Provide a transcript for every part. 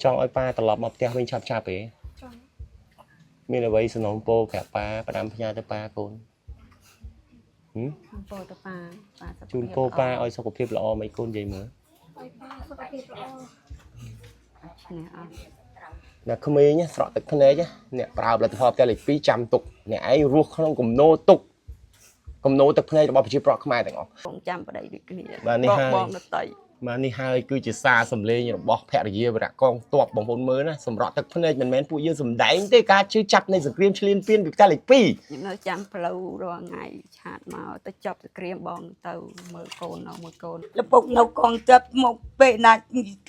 trong oi pa tập lọp mọc theo bên chạp chạp ấy mình là vậy sân hồng po cả pa đam nhà tới pa côn chun po pa oi sau cuộc phiệp lọ mấy côn vậy mới nè không ấy nhá sọ tịch thân ấy nhá nè bảo là họp cho lịch phí trăm tục nè ấy ruột không cùng nô tục cùng nô tịch thân ấy bảo phải chịu bọc mai tại ngõ trăm vào đây cái mà ni hai cứ chỉ xa sầm lên như bọc phẹt gì vậy con tuột bằng vốn mới nè sầm rọ tịch thân ấy mình men phụ dương sầm đánh tê cá chứ chặt này sầm cream liên phiên bị ta lịch phí những nơi trăm lâu rồi ngày chặt mà ta chọc cream bong tàu mờ cồn nào mờ cồn là bụng nấu con chập một bệ là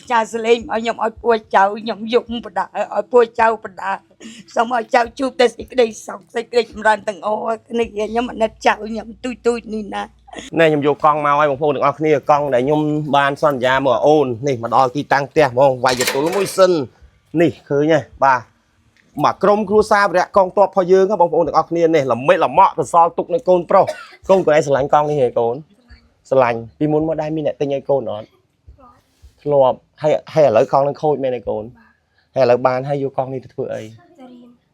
nhà xử lý ở nhom ở bùa cháu nhom dụng bật đá ở bùa cháu bật đá xong ở cháu chụp tới cái đây xong cái đâyran từng ô cái này nhom mà nó cháu nhom tôi nè này nhom vô con mau ai bằng phô được không này con để nhom ban xoan già mà ôn này mà đo khi tăng tia mong vài giờ tối mũi sân này khơi nha bà mà krom cua sa vậy con toพอយើងcácបងប្អូនទាំងអស់គ្នានេះល្មិចល្មក់ទៅសល់ទុកនៅកូនប្រុសកូនខ្លួនឯងស្រឡាញ់កង់នេះហេកូនស្រឡាញ់ពីមុនមកដែរមានអ្នកទិញឲ្យកូនអត់ធ្លាប់ហើយឥឡូវកង់នឹងខូចមែនឯកូនហើយឥឡូវបានហើយយកកង់នេះទៅធ្វើអី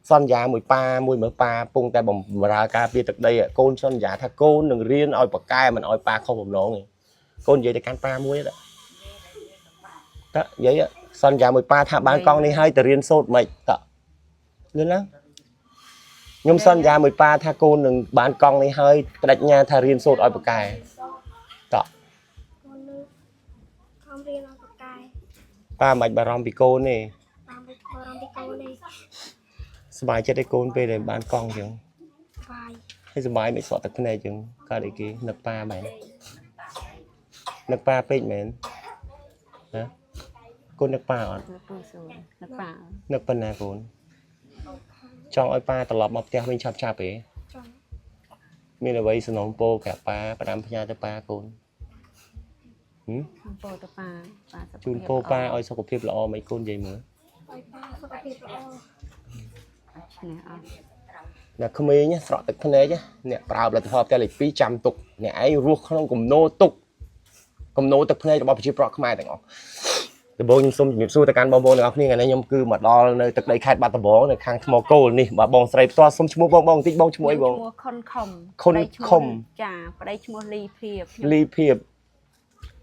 សន្យាមួយប៉ាមួយមើលប៉ាពងតែបំរើការពារទឹកដីកូនសន្យាថាកូននឹងរៀនឲ្យបកកែមិនឲ្យប៉ាខុសបំណងទេកូននិយាយទៅកាន់ប៉ាមួយតើនិយាយសន្យាមួយប៉ាថាបានកង់នេះហើយទៅរៀនសូត្រមិនតើលឿនណាខ្ញុំសន្យាមួយប៉ាថាកូននឹងបានកង់នេះហើយបដិញ្ញាថារៀនសូត្រឲ្យបកកែតើកូននឹងខំរៀនឲ្យបកកែប៉ាមិនបារម្ភពីកូនទេប៉ាមិនបារម្ភពីកូនទេស บายចិត្តឲ្យកូនពេលដែលបានកង់ចឹងបាយហើយសុបាយមិនសក់ទឹកភ្នែកចឹងកើតអីគេនឹកប៉ាមែននឹកប៉ាពេកមែនណាកូននឹកប៉ាអត់នឹកប៉ុណ្ណាកូនចង់ឲ្យប៉ាត្រឡប់មកផ្ទះវិញឆាប់ៗទេមានអ្វីសំណងពោកាប៉ាផ្ដាំផ្ញើទៅប៉ាកូនពោទៅប៉ាជូនពោប៉ាឲ្យសុខភាពល្អមិនកូននិយាយមើលឲ្យប៉ាសុខភាពល្អ nè không ấy nhá sọ tịch thân ấy nhá nè bảo là họp cho lịch phí trăm tục nè ấy ruột không cùng nô tục cùng nô tịch thân ấy bảo phải chịu bọc mai tại ngõ từ bố nhung xung nhịp xui tại can bong bong được ngày nay nhung cư mà đo nơi tịch đây khai ba tờ bó này khang mò cô nè mà bong sậy to xung chmua bong tích bong chmua ấy bong khôn chà ở đây chmua ly phiệp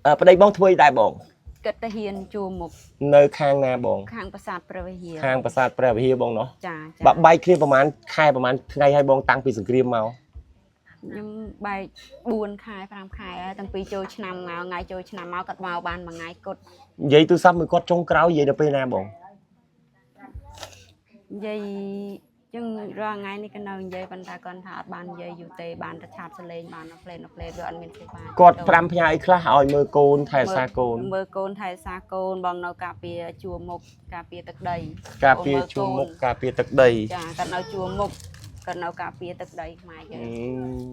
ở đây bong thui đại bong kết ta hiền chùa một nơi khang na bong khang prasad prevahia khang prasad prevahia bong nó chà bạn bay kiaประมาณkhaiประมาณngày hai bong tăngពីសង្គ្រាមមកខ្ញុំបែក4ខែ5ខែតាំងពីចូលឆ្នាំមកថ្ងៃចូលឆ្នាំមកគាត់មកបានមួយថ្ងៃគាត់និយាយទូរស័ព្ទមួយគាត់ចុងក្រោយនិយាយដល់ពេលណាបងនិយាយចឹងរាល់ថ្ងៃនេះក៏នៅនិយាយប៉ុន្តែគាត់ថាអត់បាននិយាយយូរទេបានតែឆាតសលេងបាននៅផ្លេវាអត់មានធ្វើបានគាត់5ផ្ញើអីខ្លះឲ្យមើលកូនថែសាកូនមើលកូនថែសាកូនបងនៅការពារជួរមុខការពារទឹកដីការពារជួរមុខការពារទឹកដីចាគាត់នៅជួរមុខគាត់នៅការពារទឹកដីខ្មែរយើង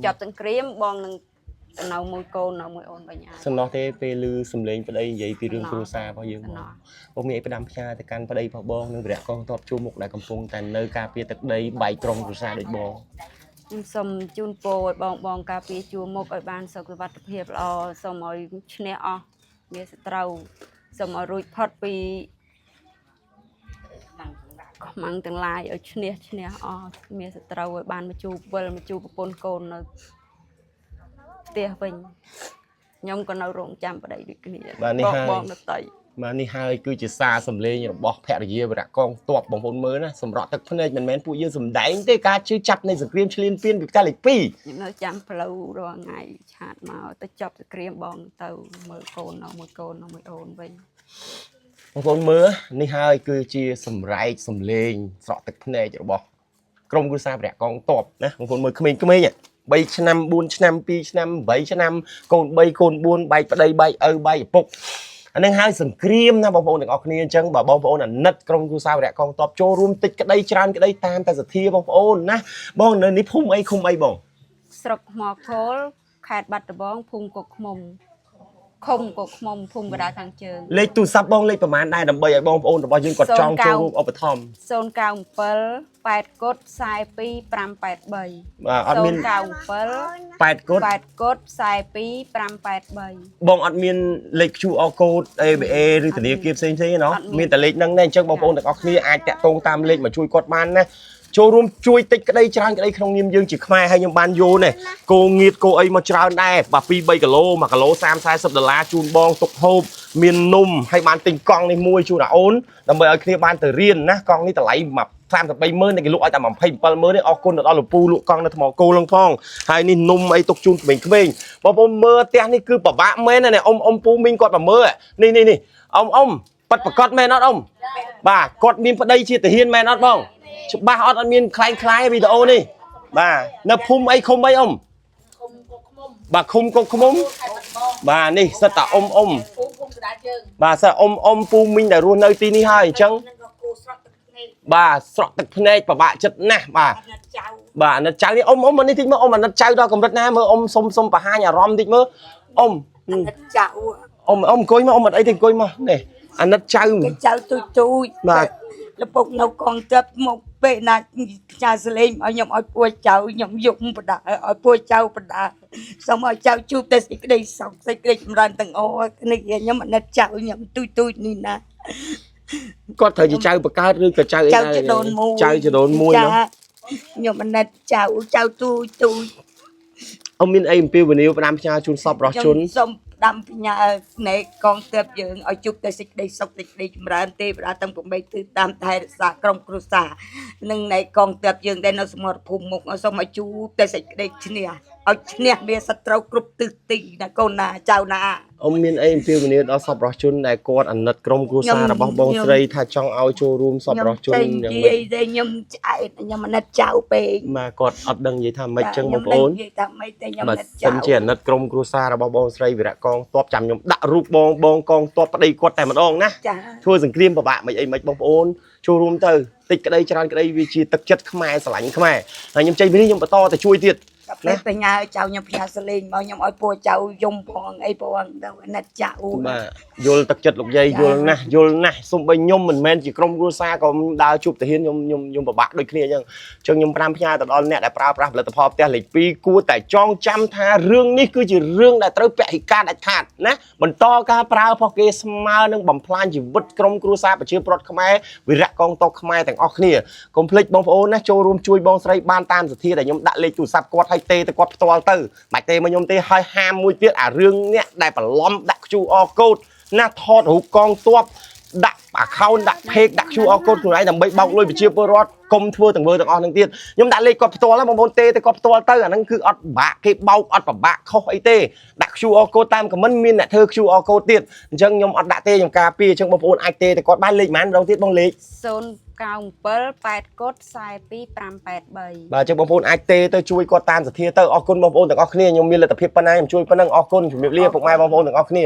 ចាប់ទាំងក្រៀមបងនឹងនៅមួយកូននៅមួយអូនបញ្ញាសំណោះទេពេលឮសំឡេងប្តីនិយាយពីរឿងគ្រួសាររបស់យើងបងមានអីផ្ដាំផ្ញើទៅកាន់ប្តីរបស់បងនិងវរៈកងទ័ពជួរមុខដែលកំពុងតែនៅការពារទឹកដីបែកក្រុមគ្រួសារដូចបងខ្ញុំសូមជូនពរឲ្យបងការពារជួរមុខឲ្យបានសុខភាពល្អសូមឲ្យឈ្នះអស់មានសត្រូវសូមឲ្យរួចផុតពីខ្មាំងទាំងឡាយឲ្យឈ្នះអស់មានសត្រូវឲ្យបានមកជួបវិលមកជួបប្រពន្ធកូននៅផ្ទះវិញខ្ញុំក៏នៅរងចាំប្តីដូចគ្នាបងដតីមកនេះហើយគឺជាសារសម្លេងរបស់ភរិយាវរៈកងទ័ពបងប្អូនមើលណាសម្រាប់ទឹកភ្នែកមិនមែនពួកយើងសម្ដែងទេការជឿចាប់នៃសង្គ្រាមឈ្លានពានពីកាលលេខ2ខ្ញុំនៅចាំផ្លូវរាល់ថ្ងៃឆាតមកទៅចប់សង្គ្រាមបងទៅមើលកូននៅមួយកូននៅមួយអូនវិញបងប្អូនមើលនេះហើយគឺជាសម្រែកសម្លេងស្រក់ទឹកភ្នែករបស់ក្រុមគ្រួសារវរៈកងទ័ពណាបងប្អូនមើលក្មេងៗ3ឆ្នាំ4ឆ្នាំ2ឆ្នាំ8ឆ្នាំកូន3កូន4បែកប្តីបែកឪបែកឪពុកអានឹងហើយសង្គ្រាមណាបងប្អូនទាំងអស់គ្នាអញ្ចឹងបើបងប្អូនអាណិតក្រុមគ្រួសារវរៈកងទ័ពចូលរួមតិចក្តីច្រើនក្តីតាមតែសទ្ធាបងប្អូនណាបងនៅនេះភូមិអីឃុំអីបងស្រុកថ្មខូលខេត្តបាត់ដំបងភូមិកុកឃ្មុំ không có mong phun vào thằng trường លេខទូរស័ព្ទបងលេខប្រហែលដែរដើម្បីឲ្យបងប្អូនរបស់យើងគាត់ចង់ចូលឧបត្ថម្ភ Sơn cao 7 8 cốt sai 2 5 8 3 បាទអត់មាន Sơn cao 8កូដ 7 8 cốt sai 2 5 8 3 បងអត់មានលេខ QR code ABA ឬធនាគារផ្សេងៗទេណោះមានតែលេខហ្នឹងទេអញ្ចឹងបងប្អូនទាំងអស់គ្នាអាចតាក់ទងតាមលេខមកជួយគាត់បានណាចូលរួមជួយតិចក្តីច្រើនក្តីក្នុងនាមយើងជាខ្មែរហើយខ្ញុំបានយល់នេះគោងៀតគោអីមកច្រើនដែរបាទ2 3គីឡូ1គីឡូ30 40ដុល្លារជូនបងទុកហូបមាននំហើយបានទិញកង់នេះមួយជូនអាអូនដើម្បីឲ្យគ្នាបានទៅរៀនណាកង់នេះតម្លៃ330000តែគេលក់ឲ្យតែ27000ទេអរគុណដល់លោកពូលក់កង់នៅថ្មគោលហ្នឹងផងហើយនេះនំអីទុកជូនក្មេងៗបងប្អូនមើលផ្ទះនេះគឺពិបាកមែនណាអ៊ំពូមីងគាត់មកមើលនេះអ៊ំប៉ាត់ប្រកាសមែនអត់អ៊ំបាទគាត់មានប្តីជាទាហានមែនអត់បងច្បាស់អត់មានខ្លាំងវីដេអូនេះបាទនៅភូមិអីឃុំអីអ៊ំបាទឃុំកុកឃុំបាទនេះសិតតាអ៊ំបាទសិតអ៊ំពូមីងដែលរស់នៅទីនេះហើយអញ្ចឹងបាទស្រក់ទឹកភ្នែកពិបាកចិត្តណាស់បាទបាទអាណិតចៅនេះអ៊ំមកនេះតិចមើលអ៊ំអាណិតចៅដល់កម្រិតណាមើលអ៊ំសុំបង្ហាញអារម្មណ៍តិចមើលអ៊ំអាណិតចៅអ៊ំអង្គុយមកអ៊ំអត់អីទេអង្គុយមកនេះអាណិតចៅទូចបាទលពុកនៅកងទឹកមកពេលណាផ្ញើសលេងឲ្យខ្ញុំឲ្យពួយចៅខ្ញុំយំបដាឲ្យពួយចៅបដាសូមឲ្យចៅជួបតែសេចក្តីសុខសេចក្តីចម្រើនទាំងអស់គ្នាខ្ញុំអាណិតចៅខ្ញុំទូចនេះណាគាត់ត្រូវជាចៅបកើតឬក៏ចៅអីដែរចៅចដូនមួយនោះខ្ញុំអាណិតចៅទូចអ៊ំមានអីអំពាវនាវផ្ដាំផ្ញើជូនសពរបស់ជនសូមផ្ដាំផ្ញើណែកងទ័ពយើងឲ្យជួបតែសេចក្តីសុខសេចក្តីចម្រើនទេវតាទាំង8ទិសតាមថែរក្សាក្រុមគ្រួសារនិងណែកងទ័ពយើងដែលនៅសមរភូមិមុខសូមឲ្យជួបតែសេចក្តីឈ្នះឲ្យឈ្នះវាសត្រូវគ្រប់ទិសទីណាកូនណាចៅណាអ៊ំមានអីអំពាវនាវដល់សពរបស់ជនដែលគាត់អាណិតក្រុមគ្រួសាររបស់បងស្រីថាចង់ឲ្យចូលរួមសពរបស់ជនយ៉ាងម៉េចខ្ញុំឆ្អែតខ្ញុំអាណិតចៅពេកបាទគាត់អត់ដឹងនិយាយថាម៉េចចឹងបងប្អូននិយាយថាម៉េចតែខ្ញុំអាណិតចៅសិនជាអាណិតក្រុមគ្រួសាររបស់បងស្រីវីរៈកងទ័ពចាំខ្ញុំដាក់រូបបងកងទ័ពប្តីគាត់តែម្ដងណាធ្វើសង្គ្រាមពិបាកមិនអីមិនបងប្អូនចូលរួមទៅតិចក្តីច្រើនក្តីវាជាទឹកចិត្តខ្មែរស្រឡាញ់ខ្មែរហើយខ្ញុំចេញពីនេះខ្ញុំបន្តទៅជួយទៀតណាបញ្ញាចៅខ្ញុំផ្ញើសលេងមកខ្ញុំឲ្យពួរចៅយំផងអីផងទៅអាណិតចៅបាទយល់ទឹកចិត្តលោកយាយយល់ណាស់សូម្បីខ្ញុំមិនមែនជាក្រុមគ្រួសារក៏ដើរជួបទាហានខ្ញុំពិបាកដូចគ្នាអញ្ចឹងខ្ញុំ5ផ្ញើទៅដល់អ្នកដែលប្រើប្រាស់ផលិតផលផ្ទះលេខ2គួរតែចងចាំថារឿងនេះគឺជារឿងដែលត្រូវពហិការដាច់ខាតណាបន្តការប្រើរបស់គេស្មើនឹងបំផ្លាញជីវិតក្រុមគ្រួសារប្រជាពលរដ្ឋខ្មែរវីរៈកងទ័ពខ្មែរទាំងអស់គ្នាកុំភ្លេចបងប្អូនណាចូលរួមជួយបងស្រីបានតាមសទ្ធាដែលខ្ញុំដាក់លេខទូរស័ព្ទគាត់ឲ្យទេទៅគាត់ផ្ទាល់ទៅមិនទេមកខ្ញុំទេហើយហាមមួយទៀតអារឿងនេះដែលបន្លំដាក់ QR code ណាថតរូបកងទ័ពដាក់ account ដាក់ page ដាក់ QR code ខ្លួនឯងដើម្បីបោកលុយប្រជាពលរដ្ឋកុំធ្វើទាំងអស់នឹងទៀតខ្ញុំដាក់លេខគាត់ផ្ទាល់បងប្អូនទេទៅគាត់ផ្ទាល់ទៅអាហ្នឹងគឺអត់ពិបាកគេបោកអត់ពិបាកខុសអីទេដាក់ QR code តាម comment មានអ្នកធ្វើ QR code ទៀតអញ្ចឹងខ្ញុំអត់ដាក់ទេខ្ញុំការពារអញ្ចឹងបងប្អូនអាចទេទៅគាត់បានលេខប៉ុន្មានម្ដងទៀតបងលេខ097 8កូដ42 583បាទចឹងបងប្អូនអាចទេទៅជួយគាត់តាមសទ្ធាទៅអរគុណបងប្អូនទាំងអស់គ្នាខ្ញុំមានលទ្ធភាពប៉ុណ្ណាខ្ញុំជួយប៉ុណ្ណឹងអរគុណជំរាបលាពុកម៉ែបងប្អូនទាំងអស់គ្នា